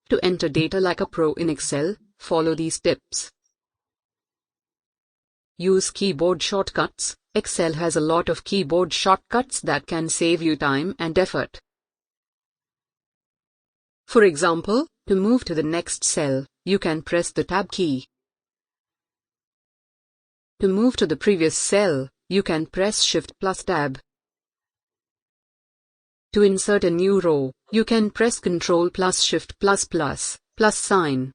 To enter data like a pro in Excel, follow these tips. Use keyboard shortcuts. Excel has a lot of keyboard shortcuts that can save you time and effort. For example, to move to the next cell, you can press the Tab key. To move to the previous cell, you can press Shift plus Tab. To insert a new row, you can press Ctrl plus Shift plus sign.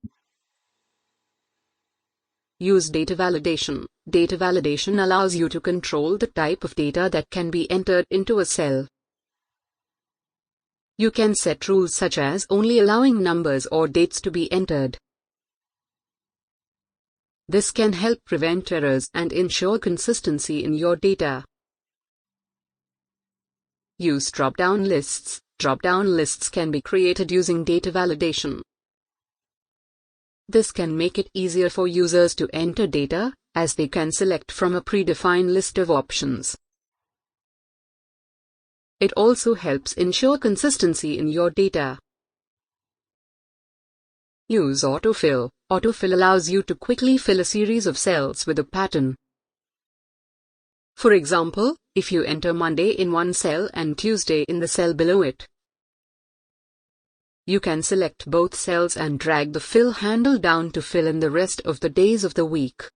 Use data validation. Data validation allows you to control the type of data that can be entered into a cell. You can set rules such as only allowing numbers or dates to be entered. This can help prevent errors and ensure consistency in your data. Use drop-down lists. Drop-down lists can be created using data validation. This can make it easier for users to enter data, as they can select from a predefined list of options. It also helps ensure consistency in your data. Use autofill. Autofill allows you to quickly fill a series of cells with a pattern. For example, if you enter Monday in one cell and Tuesday in the cell below it, you can select both cells and drag the fill handle down to fill in the rest of the days of the week.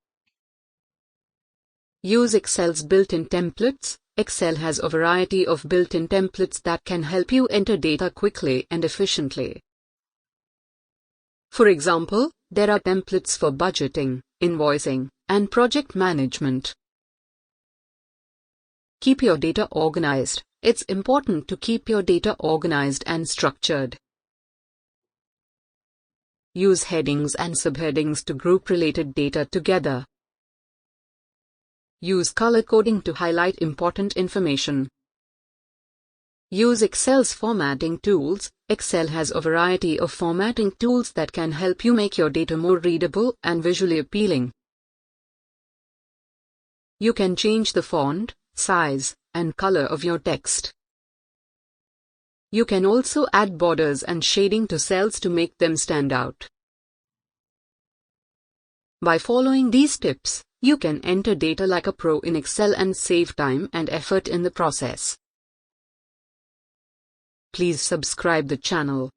Use Excel's built-in templates. Excel has a variety of built-in templates that can help you enter data quickly and efficiently. For example, there are templates for budgeting, invoicing, and project management. Keep your data organized. It's important to keep your data organized and structured. Use headings and subheadings to group related data together. Use color coding to highlight important information. Use Excel's formatting tools. Excel has a variety of formatting tools that can help you make your data more readable and visually appealing. You can change the font, size, and color of your text. You can also add borders and shading to cells to make them stand out. By following these tips, you can enter data like a pro in Excel and save time and effort in the process. Please subscribe the channel.